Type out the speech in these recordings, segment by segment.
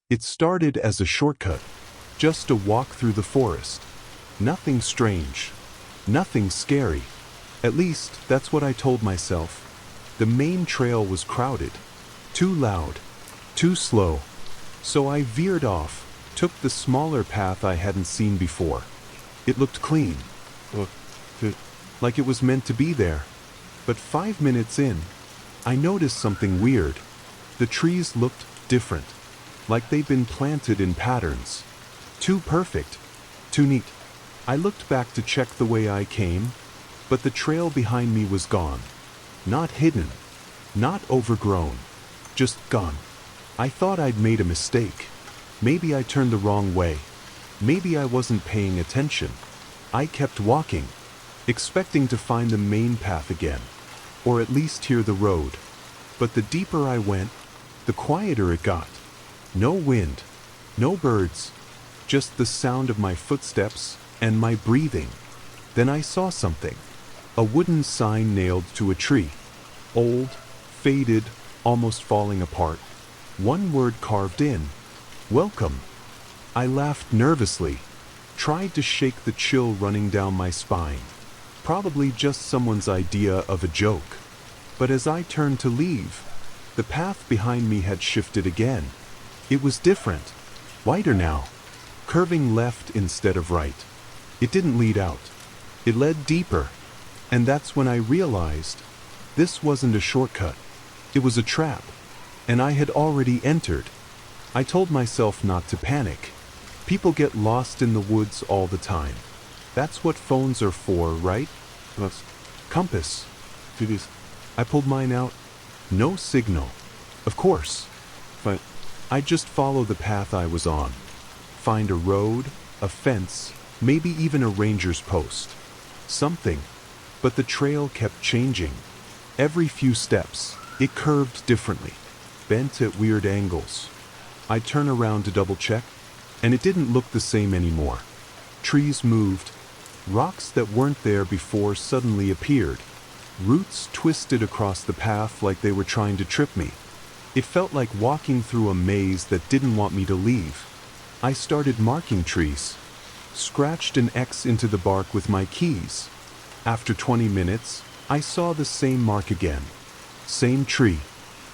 It started as a shortcut, just a walk through the forest. Nothing strange, nothing scary. At least, that's what I told myself. The main trail was crowded, too loud, too slow. So I veered off, took the smaller path I hadn't seen before. It looked clean, like it was meant to be there. But 5 minutes in, I noticed something weird. The trees looked different, like they'd been planted in patterns. Too perfect, too neat. I looked back to check the way I came, but the trail behind me was gone. Not hidden, not overgrown, just gone. I thought I'd made a mistake. Maybe I turned the wrong way. Maybe I wasn't paying attention. I kept walking, expecting to find the main path again, or at least hear the road. But the deeper I went, the quieter it got. No wind, no birds, just the sound of my footsteps and my breathing. Then I saw something. A wooden sign nailed to a tree. Old, faded, almost falling apart. One word carved in. Welcome. I laughed nervously, tried to shake the chill running down my spine. Probably just someone's idea of a joke. But as I turned to leave, the path behind me had shifted again. It was different, wider now, curving left instead of right. It didn't lead out. It led deeper. And that's when I realized this wasn't a shortcut. It was a trap. And I had already entered. I told myself not to panic. People get lost in the woods all the time. That's what phones are for, right? Compass. I pulled mine out. No signal. Of course. But I'd just follow the path I was on. Find a road, a fence, maybe even a ranger's post. Something. But the trail kept changing. Every few steps, it curved differently, bent at weird angles. I'd turn around to double check, and it didn't look the same anymore. Trees moved. Rocks that weren't there before suddenly appeared. Roots twisted across the path like they were trying to trip me. It felt like walking through a maze that didn't want me to leave. I started marking trees. Scratched an X into the bark with my keys. After 20 minutes, I saw the same mark again. Same tree.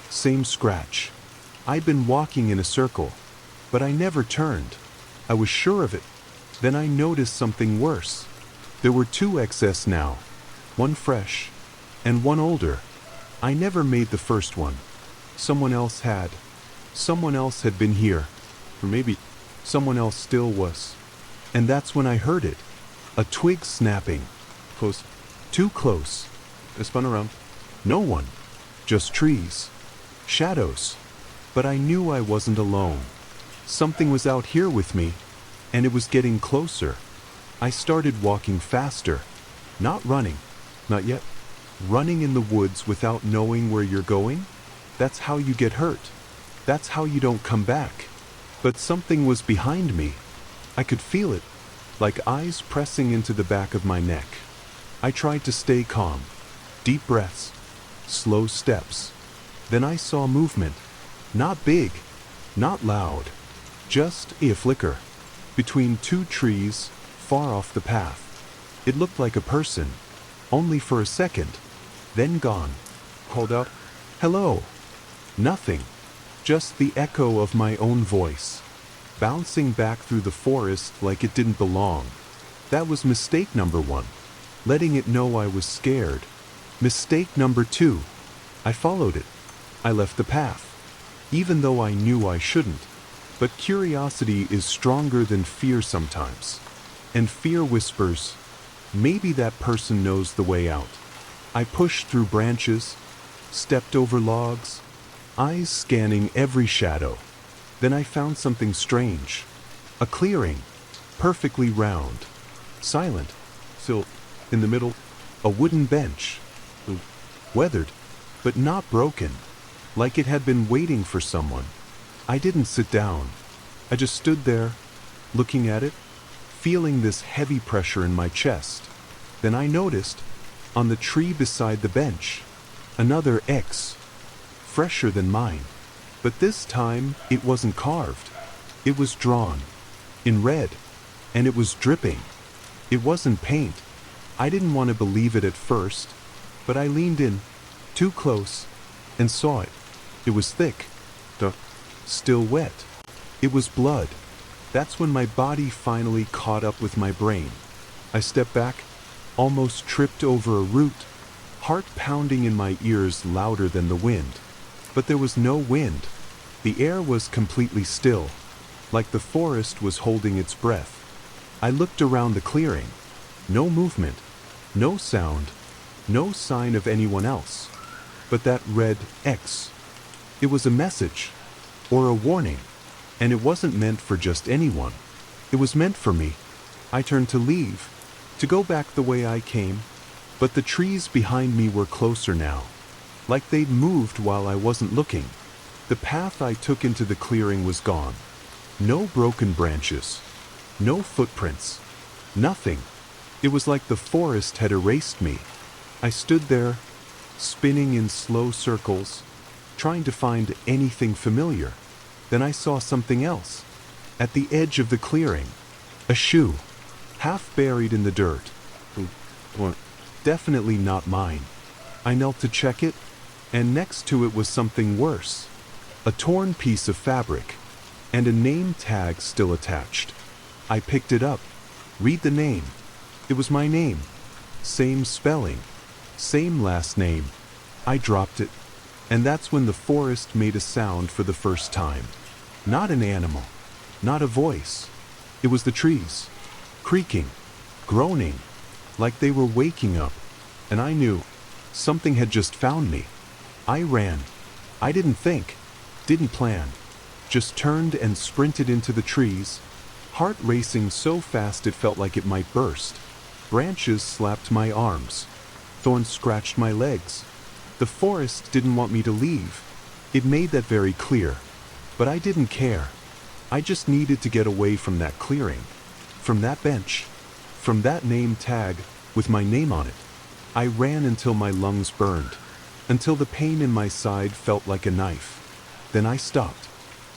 Same scratch. I'd been walking in a circle, but I never turned. I was sure of it. Then I noticed something worse. There were 2 XS now. One fresh, and one older. I never made the first one. Someone else had. Someone else had been here. Or maybe someone else still was. And that's when I heard it. A twig snapping. Close. Too close. I spun around. No one. Just trees. Shadows. But I knew I wasn't alone. Something was out here with me, and it was getting closer. I started walking faster. Not running. Not yet. Running in the woods without knowing where you're going? That's how you get hurt. That's how you don't come back. But something was behind me. I could feel it, like eyes pressing into the back of my neck. I tried to stay calm. Deep breaths. Slow steps. Then I saw movement. Not big. Not loud. Just a flicker. Between 2 trees, far off the path. It looked like a person. Only for a second. Then gone. Called out, "Hello." Nothing. Just the echo of my own voice. Bouncing back through the forest like it didn't belong. That was mistake number 1. Letting it know I was scared. Mistake number 2. I followed it. I left the path. Even though I knew I shouldn't. But curiosity is stronger than fear sometimes. And fear whispers, maybe that person knows the way out. I pushed through branches, stepped over logs, eyes scanning every shadow. Then I found something strange. A clearing, perfectly round, silent, still, in the middle, a wooden bench. Weathered, but not broken, like it had been waiting for someone. I didn't sit down. I just stood there, looking at it, feeling this heavy pressure in my chest. Then I noticed, on the tree beside the bench, another X, fresher than mine. But this time, it wasn't carved. It was drawn. In red. And it was dripping. It wasn't paint. I didn't want to believe it at first, but I leaned in, too close, and saw it. It was thick. Still wet. It was blood. That's when my body finally caught up with my brain. I stepped back, almost tripped over a root, heart pounding in my ears louder than the wind. But there was no wind. The air was completely still, like the forest was holding its breath. I looked around the clearing. No movement, no sound, no sign of anyone else. But that red X. It was a message, or a warning, and it wasn't meant for just anyone. It was meant for me. I turned to leave, to go back the way I came, but the trees behind me were closer now, like they'd moved while I wasn't looking. The path I took into the clearing was gone. No broken branches, no footprints, nothing. It was like the forest had erased me. I stood there, spinning in slow circles, trying to find anything familiar. Then I saw something else. At the edge of the clearing, a shoe, half buried in the dirt. Definitely not mine. I knelt to check it, and next to it was something worse. A torn piece of fabric, and a name tag still attached. I picked it up. Read the name. It was my name. Same spelling. Same last name. I dropped it, and that's when the forest made a sound for the first time. Not an animal, not a voice. It was the trees, creaking, groaning, like they were waking up, and I knew something had just found me. I ran. I didn't think, didn't plan, just turned and sprinted into the trees, heart racing so fast it felt like it might burst. Branches slapped my arms. Thorns scratched my legs. The forest didn't want me to leave. It made that very clear. But I didn't care. I just needed to get away from that clearing, from that bench, from that name tag with my name on it. I ran until my lungs burned, until the pain in my side felt like a knife. Then I stopped.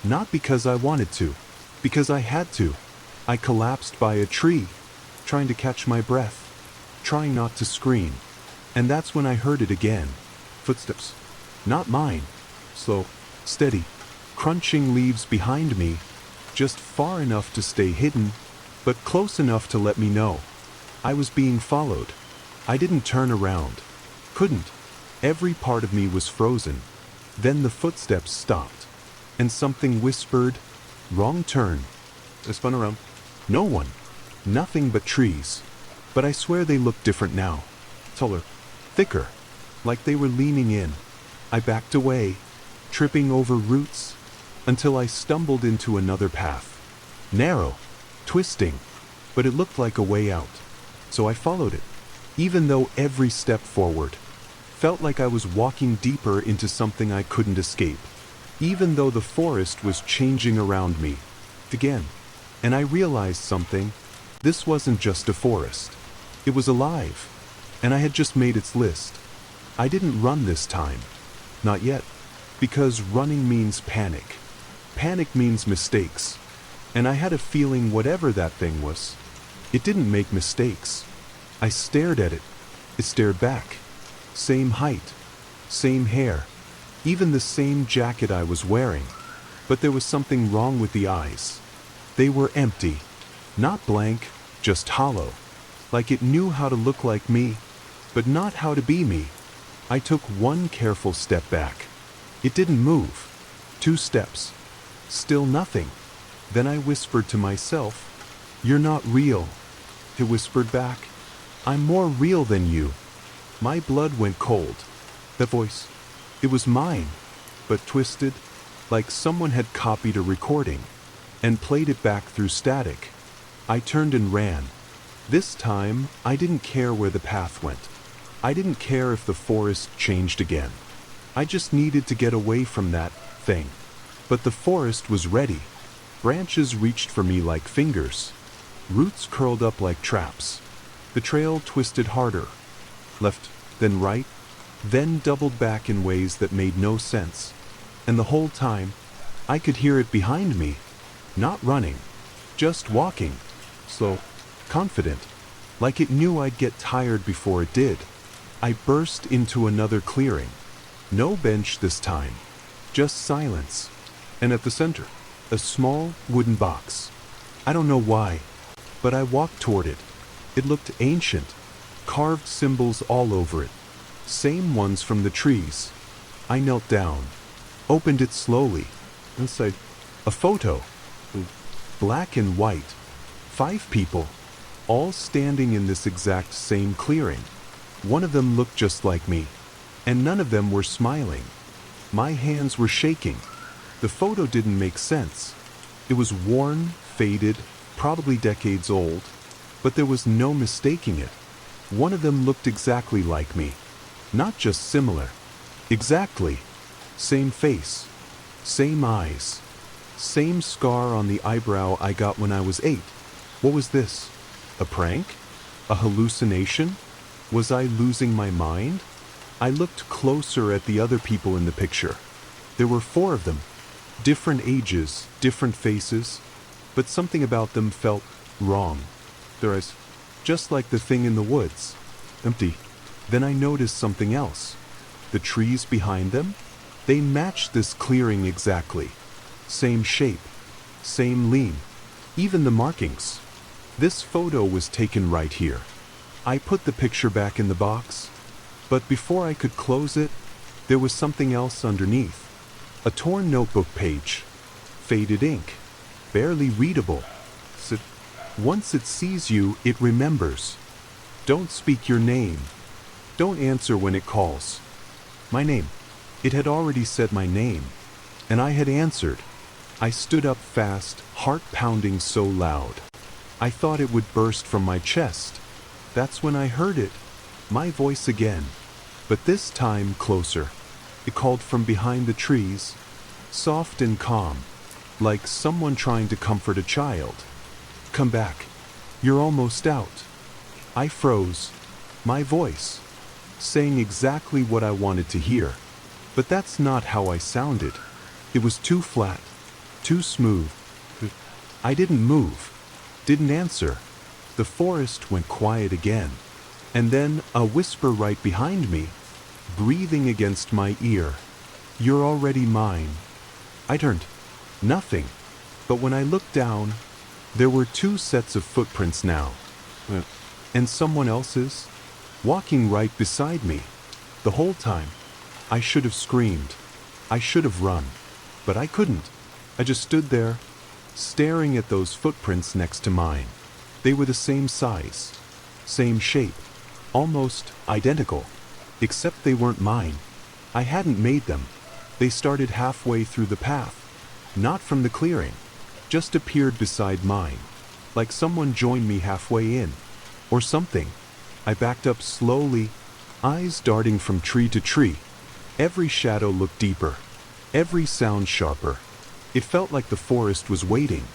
Not because I wanted to, because I had to. I collapsed by a tree, trying to catch my breath, trying not to scream. And that's when I heard it again. Footsteps. Not mine. Slow, steady, crunching leaves behind me, just far enough to stay hidden, but close enough to let me know I was being followed. I didn't turn around. Couldn't. Every part of me was frozen. Then the footsteps stopped, and something whispered, "Wrong turn." I spun around. No one. Nothing but trees. But I swear they looked different now. Taller. Thicker. Like they were leaning in. I backed away, tripping over roots, until I stumbled into another path. Narrow. Twisting. But it looked like a way out. So I followed it. Even though every step forward felt like I was walking deeper into something I couldn't escape. Even though the forest was changing around me. Again. And I realized something. This wasn't just a forest. It was alive. And I had just made its list. I didn't run this time. Not yet. Because running means panic. Panic means mistakes. And I had a feeling whatever that thing was, it didn't make mistakes. I stared at it. It stared back. Same height. Same hair. Even the same jacket I was wearing. But there was something wrong with the eyes. They were empty. Not blank, just hollow. Like it knew how to look like me, but not how to be me. I took one careful step back. It didn't move. 2 steps. Still nothing. Then I whispered to myself, "You're not real." It whispered back, "I'm more real than you." My blood went cold. The voice. It was mine, but twisted, like someone had copied a recording and played it back through static. I turned and ran. This time, I didn't care where the path went. I didn't care if the forest changed again. I just needed to get away from that thing. But the forest was ready. Branches reached for me like fingers. Roots curled up like traps. The trail twisted harder. Left, then right, then doubled back in ways that made no sense. And the whole time, I could hear it behind me. Not running, just walking, slow, confident, like it knew I'd get tired before it did. I burst into another clearing. No bench this time, just silence. And at the center, a small wooden box. I don't know why, but I walked toward it. It looked ancient, carved symbols all over it, same ones from the trees. I knelt down, opened it slowly. Inside, a photo, black and white, 5 people, all standing in this exact same clearing. One of them looked just like me, and none of them were smiling. My hands were shaking. The photo didn't make sense. It was worn, faded, probably decades old, but there was no mistaking it. One of them looked exactly like me. Not just similar. Exactly. Same face. Same eyes. Same scar on the eyebrow I got when I was 8. What was this? A prank? A hallucination? Was I losing my mind? I looked closer at the other people in the picture. There were 4 of them. Different ages, different faces, but something about them felt wrong. Their eyes, just like the thing in the woods, empty. Then I noticed something else. The trees behind them? They matched this clearing exactly. Same shape, same lean, even the markings. This photo was taken right here. I put the picture back in the box, but before I could close it, there was something else underneath. A torn notebook page, faded ink, barely readable. Once it sees you, it remembers. Don't speak your name. Don't answer when it calls. My name. It had already said my name, and I had answered. I stood up fast, heart pounding so loud. I thought it would burst from my chest. That's when I heard it. My voice again, but this time closer. It called from behind the trees, soft and calm, like someone trying to comfort a child. Come back. You're almost out. I froze. My voice, saying exactly what I wanted to hear. But that's not how I sounded. It was too flat, too smooth. I didn't move, didn't answer. The forest went quiet again. And then a whisper right behind me, breathing against my ear. You're already mine. I turned. Nothing. But when I looked down, there were 2 sets of footprints now. And someone else's, walking right beside me. The whole time, I should have screamed. I should have run. But I couldn't. I just stood there, staring at those footprints next to mine. They were the same size, same shape, almost identical, except they weren't mine. I hadn't made them. They started halfway through the path, not from the clearing, just appeared beside mine, like someone joined me halfway in, or something. I backed up slowly, eyes darting from tree to tree. Every shadow looked deeper, every sound sharper. It felt like the forest was waiting,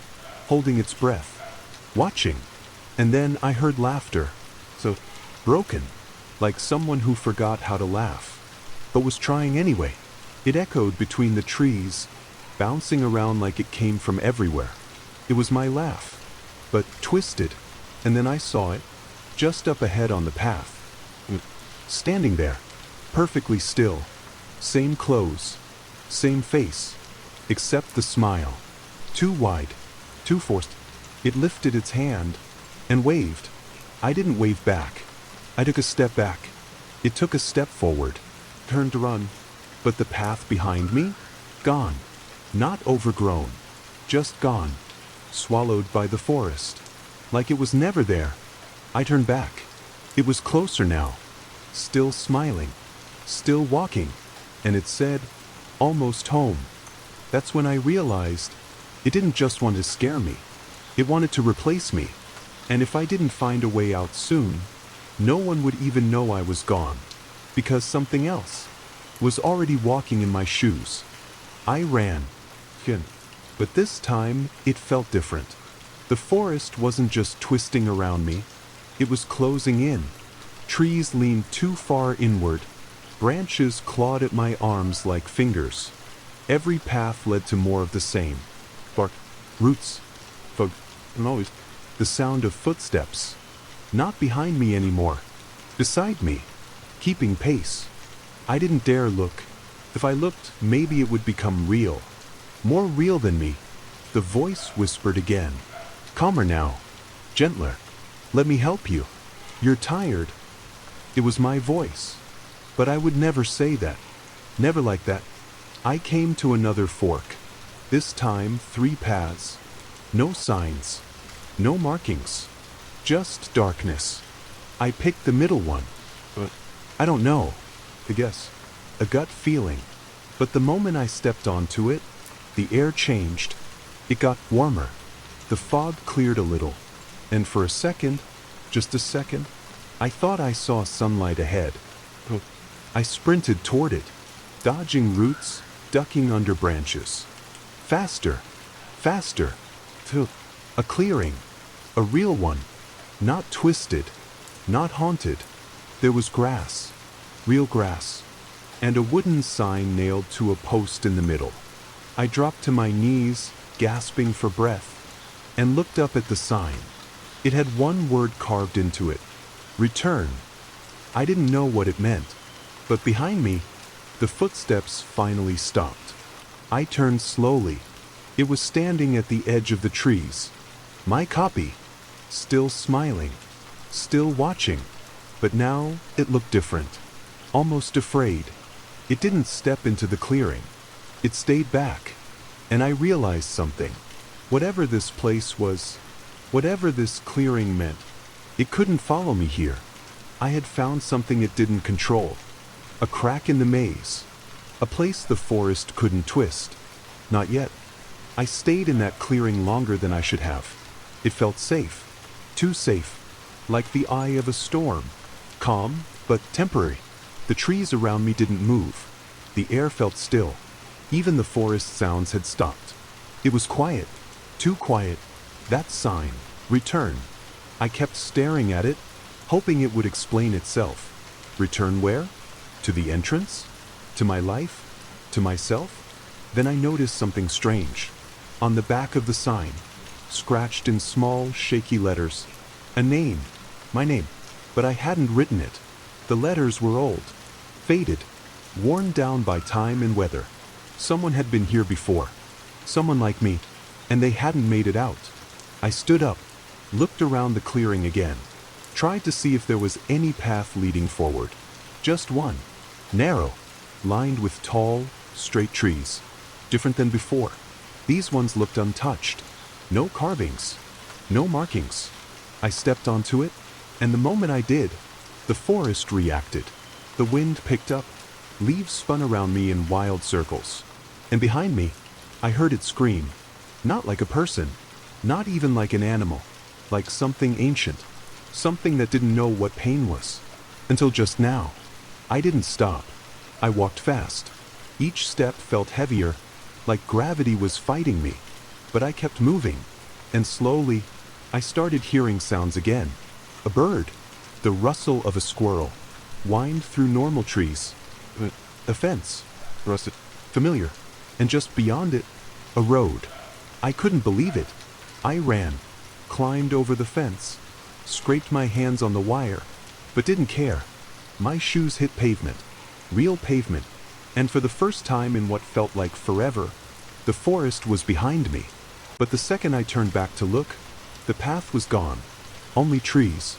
holding its breath, watching. And then I heard laughter, so broken, like someone who forgot how to laugh, but was trying anyway. It echoed between the trees, bouncing around like it came from everywhere. It was my laugh, but twisted, and then I saw it, just up ahead on the path. Standing there, perfectly still, same clothes, same face, except the smile. Too wide, too forced. It lifted its hand and waved. I didn't wave back. I took a step back. It took a step forward, turned to run, but the path behind me? Gone. Not overgrown, just gone, swallowed by the forest, like it was never there. I turned back. It was closer now, still smiling, still walking, and it said, almost home. That's when I realized it didn't just want to scare me. It wanted to replace me. And if I didn't find a way out soon, no one would even know I was gone, because something else was already walking in my shoes. I ran, but this time it felt different. The forest wasn't just twisting around me, it was closing in. Trees leaned too far inward, branches clawed at my arms like fingers. Every path led to more of the same. Bark, Roots. Fog. Noise. The sound of footsteps. Not behind me anymore. Beside me. Keeping pace. I didn't dare look. If I looked, maybe it would become real. More real than me. The voice whispered again. Calmer now. Gentler. Let me help you. You're tired. It was my voice. But I would never say that. Never like that. I came to another fork. This time 3 paths. No signs. No markings. Just darkness. I picked the middle one. But I don't know. I guess. A gut feeling. But the moment I stepped onto it, the air changed. It got warmer. The fog cleared a little. And for a second, just a second, I thought I saw sunlight ahead. I sprinted toward it, dodging roots, ducking under branches. Faster, faster. A clearing. A real one. Not twisted. Not haunted. There was grass. Real grass. And a wooden sign nailed to a post in the middle. I dropped to my knees, gasping for breath, and looked up at the sign. It had one word carved into it. Return. I didn't know what it meant, but behind me, the footsteps finally stopped. I turned slowly. It was standing at the edge of the trees. My copy. Still smiling. Still watching. But now it looked different. Almost afraid. It didn't step into the clearing. It stayed back. And I realized something. Whatever this place was, whatever this clearing meant, it couldn't follow me here. I had found something it didn't control. A crack in the maze. A place the forest couldn't twist. Not yet. I stayed in that clearing longer than I should have. It felt safe. Too safe. Like the eye of a storm. Calm, but temporary. The trees around me didn't move. The air felt still. Even the forest sounds had stopped. It was quiet. Too quiet. That sign. Return. I kept staring at it, hoping it would explain itself. Return where? To the entrance? To my life? To myself? Then I noticed something strange. On the back of the sign, scratched in small, shaky letters, a name. My name. But I hadn't written it. The letters were old. Faded. Worn down by time and weather. Someone had been here before. Someone like me. And they hadn't made it out. I stood up, looked around the clearing again, tried to see if there was any path leading forward. Just one. Narrow. Lined with tall, straight trees. Different than before. These ones looked untouched. No carvings. No markings. I stepped onto it, and the moment I did, the forest reacted. The wind picked up. Leaves spun around me in wild circles. And behind me, I heard it scream. Not like a person. Not even like an animal. Like something ancient. Something that didn't know what pain was. Until just now. I didn't stop. I walked fast. Each step felt heavier, like gravity was fighting me. But I kept moving. And slowly, I started hearing sounds again. A bird. The rustle of a squirrel. Whined through normal trees. A fence. Rusted. Familiar. And just beyond it, a road. I couldn't believe it. I ran. Climbed over the fence. Scraped my hands on the wire. But didn't care. My shoes hit pavement. Real pavement. And for the first time in what felt like forever, the forest was behind me. But the second I turned back to look, the path was gone. Only trees.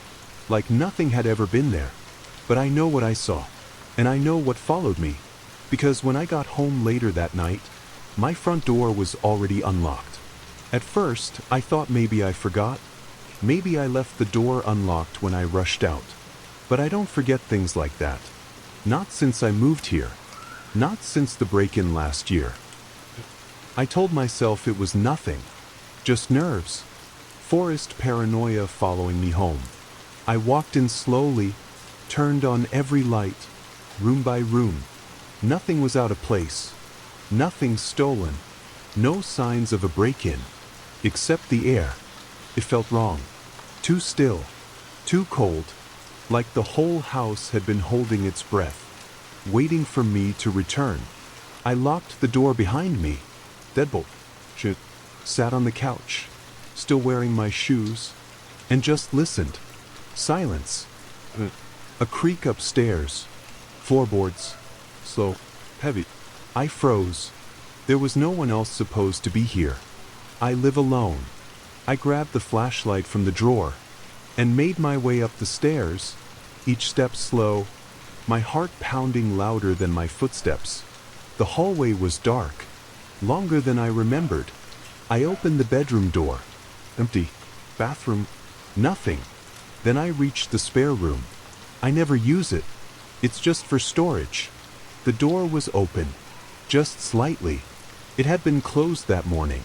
Like nothing had ever been there. But I know what I saw. And I know what followed me. Because when I got home later that night, my front door was already unlocked. At first, I thought maybe I forgot. Maybe I left the door unlocked when I rushed out. But I don't forget things like that. Not since I moved here. Not since the break-in last year. I told myself it was nothing. Just nerves. Forest paranoia following me home. I walked in slowly, turned on every light, room by room. Nothing was out of place. Nothing stolen. No signs of a break-in. Except the air. It felt wrong. Too still. Too cold. Like the whole house had been holding its breath. Waiting for me to return. I locked the door behind me. Deadbolt. Shit. sat on the couch, still wearing my shoes, and just listened. Silence. A creak upstairs. Floorboards. Slow. Heavy. I froze. There was no one else supposed to be here. I live alone. I grabbed the flashlight from the drawer and made my way up the stairs, each step slow, my heart pounding louder than my footsteps. The hallway was dark, longer than I remembered. I opened the bedroom door. Empty. Bathroom. Nothing. Then I reached the spare room. I never use it. It's just for storage. The door was open, just slightly. It had been closed that morning.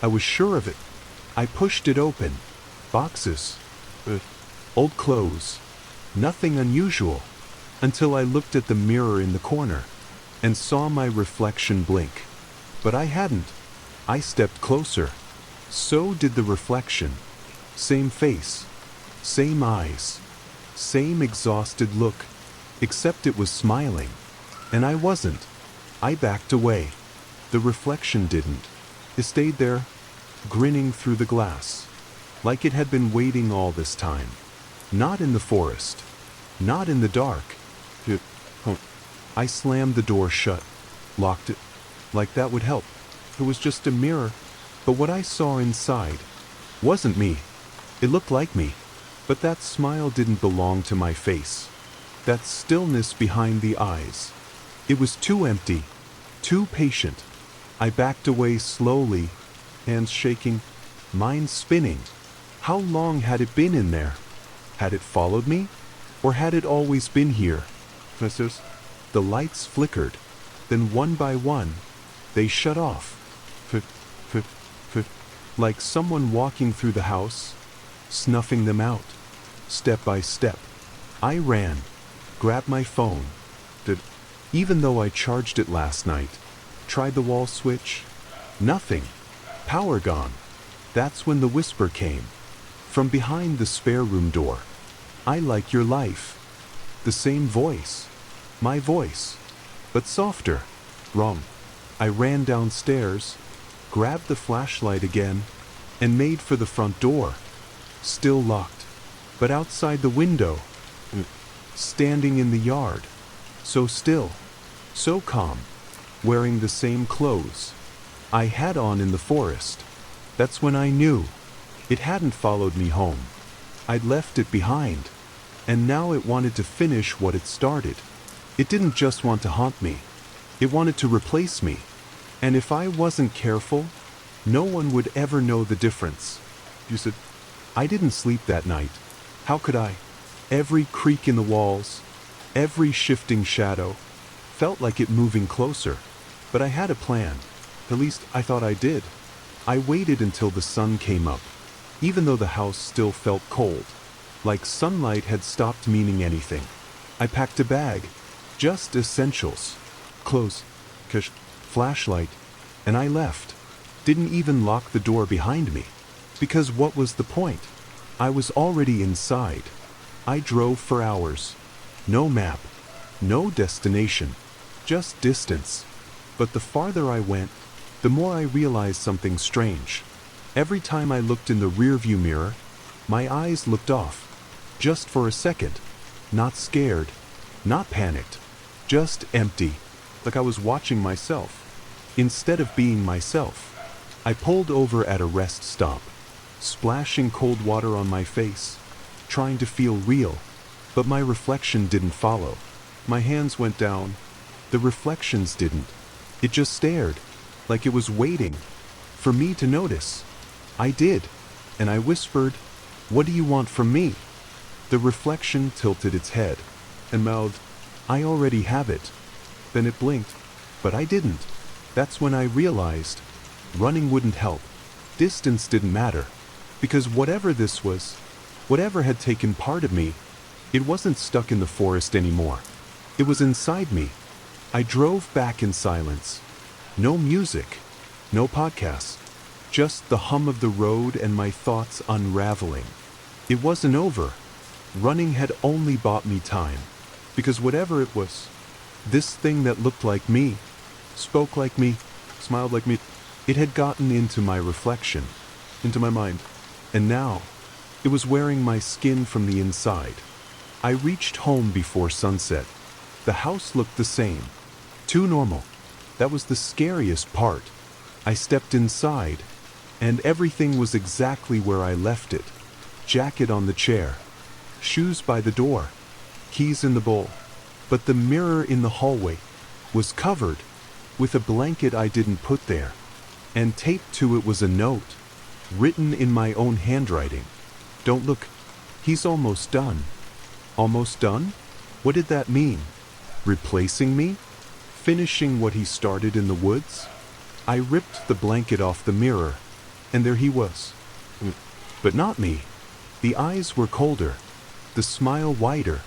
I was sure of it. I pushed it open. Boxes. Old clothes. Nothing unusual. Until I looked at the mirror in the corner and saw my reflection blink. But I hadn't. I stepped closer. So did the reflection. Same face. Same eyes. Same exhausted look. Except it was smiling. And I wasn't. I backed away. The reflection didn't. It stayed there, grinning through the glass, like it had been waiting all this time. Not in the forest. Not in the dark. I slammed the door shut, locked it, like that would help. It was just a mirror, but what I saw inside wasn't me. It looked like me, but that smile didn't belong to my face. That stillness behind the eyes. It was too empty, too patient. I backed away slowly, hands shaking, mind spinning. How long had it been in there? Had it followed me? Or had it always been here? The lights flickered. Then one by one, they shut off. Like someone walking through the house, snuffing them out, step by step. I ran, grabbed my phone. Even though I charged it last night, tried the wall switch, nothing. Power gone. That's when the whisper came. From behind the spare room door. I like your life. The same voice. My voice. But softer. Wrong. I ran downstairs, grabbed the flashlight again, and made for the front door. Still locked. But outside the window. Standing in the yard. So still. So calm. Wearing the same clothes I had on in the forest. That's when I knew. It hadn't followed me home. I'd left it behind. And now it wanted to finish what it started. It didn't just want to haunt me. It wanted to replace me. And if I wasn't careful, no one would ever know the difference. You said, I didn't sleep that night. How could I? Every creak in the walls, every shifting shadow, felt like it moving closer. But I had a plan. At least I thought I did. I waited until the sun came up, even though the house still felt cold, like sunlight had stopped meaning anything. I packed a bag, just essentials, clothes, flashlight, and I left. Didn't even lock the door behind me, because what was the point? I was already inside. I drove for hours. No map, no destination, just distance. But the farther I went, the more I realized something strange. Every time I looked in the rearview mirror, my eyes looked off. Just for a second. Not scared, not panicked, just empty, like I was watching myself. Instead of being myself, I pulled over at a rest stop, splashing cold water on my face, trying to feel real, but my reflection didn't follow. My hands went down. The reflections didn't. It just stared, like it was waiting for me to notice. I did, and I whispered, "What do you want from me?" The reflection tilted its head and mouthed, "I already have it." Then it blinked, but I didn't. That's when I realized running wouldn't help. Distance didn't matter, because whatever this was, whatever had taken part of me, it wasn't stuck in the forest anymore. It was inside me. I drove back in silence. No music, no podcasts, just the hum of the road and my thoughts unraveling. It wasn't over. Running had only bought me time, because whatever it was, this thing that looked like me, spoke like me, smiled like me, It had gotten into my reflection, into my mind, and now it was wearing my skin from the inside. I reached home before sunset. The house looked the same. Too normal. That was the scariest part. I stepped inside, and everything was exactly where I left it. Jacket on the chair, shoes by the door, keys in the bowl. But the mirror in the hallway was covered with a blanket I didn't put there, and taped to it was a note, written in my own handwriting. Don't look. He's almost done. Almost done? What did that mean? Replacing me? Finishing what he started in the woods? I ripped the blanket off the mirror, and there he was. But not me. The eyes were colder, the smile wider,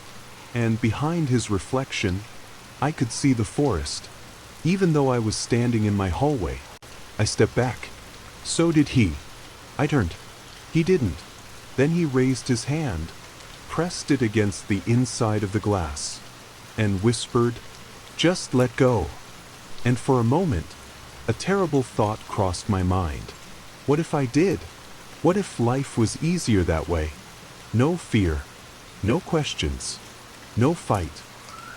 and behind his reflection, I could see the forest. Even though I was standing in my hallway, I stepped back. So did he. I turned. He didn't. Then he raised his hand, pressed it against the inside of the glass, and whispered, "Just let go." And for a moment, a terrible thought crossed my mind. What if I did? What if life was easier that way? No fear, no questions, no fight.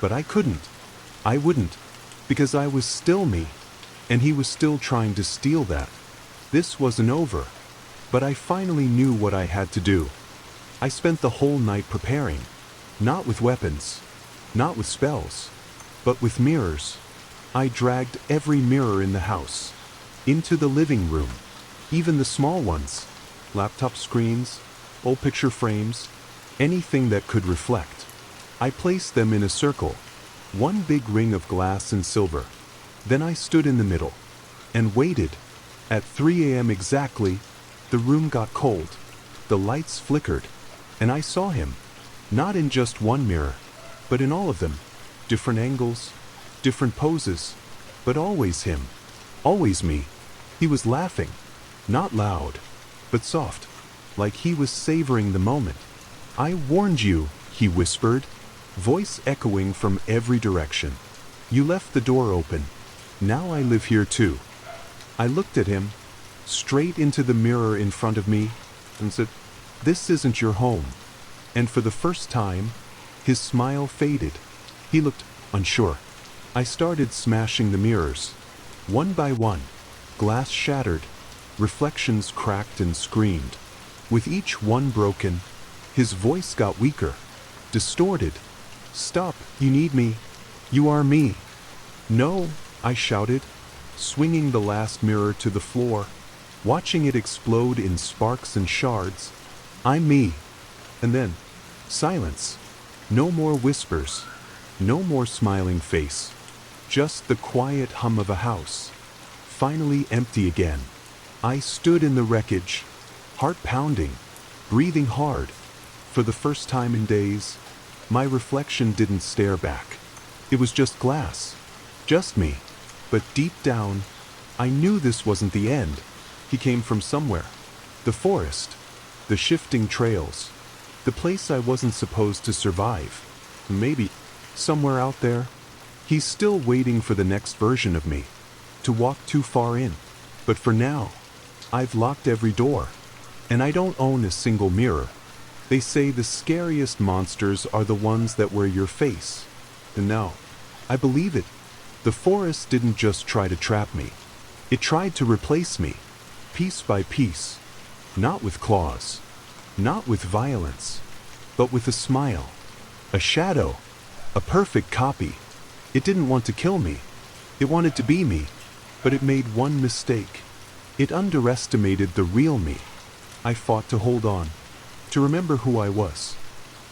But I couldn't. I wouldn't, because I was still me, and he was still trying to steal that. This wasn't over, but I finally knew what I had to do. I spent the whole night preparing, not with weapons, not with spells, but with mirrors. I dragged every mirror in the house, into the living room, even the small ones, laptop screens, old picture frames, anything that could reflect. I placed them in a circle, one big ring of glass and silver. Then I stood in the middle and waited. At 3 a.m. exactly, the room got cold, the lights flickered, and I saw him, not in just one mirror, but in all of them. Different angles, different poses, but always him, always me. He was laughing, not loud, but soft, like he was savoring the moment. "I warned you," he whispered, voice echoing from every direction. "You left the door open. Now I live here too." I looked at him, straight into the mirror in front of me, and said, "This isn't your home." And for the first time, his smile faded. He looked unsure. I started smashing the mirrors, one by one. Glass shattered, reflections cracked and screamed. With each one broken, his voice got weaker, distorted. "Stop, you need me. You are me." "No," I shouted, swinging the last mirror to the floor, watching it explode in sparks and shards. "I'm me." And then, silence. No more whispers, no more smiling face. Just the quiet hum of a house, finally empty again. I stood in the wreckage, heart pounding, breathing hard. For the first time in days, my reflection didn't stare back. It was just glass, just me. But deep down, I knew this wasn't the end. He came from somewhere. The forest, the shifting trails, the place I wasn't supposed to survive. Maybe, somewhere out there, he's still waiting for the next version of me, to walk too far in. But for now, I've locked every door, and I don't own a single mirror. They say the scariest monsters are the ones that wear your face. And now, I believe it. The forest didn't just try to trap me. It tried to replace me, piece by piece. Not with claws, not with violence, but with a smile, a shadow, a perfect copy. It didn't want to kill me. It wanted to be me, but it made one mistake. It underestimated the real me. I fought to hold on, to remember who I was,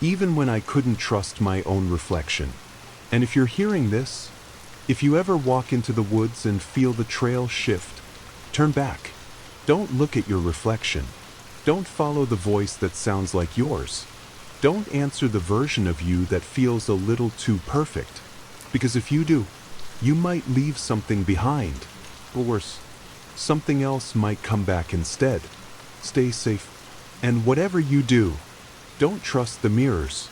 even when I couldn't trust my own reflection. And if you're hearing this, if you ever walk into the woods and feel the trail shift, turn back. Don't look at your reflection. Don't follow the voice that sounds like yours. Don't answer the version of you that feels a little too perfect. Because if you do, you might leave something behind. Or worse, something else might come back instead. Stay safe. And whatever you do, don't trust the mirrors.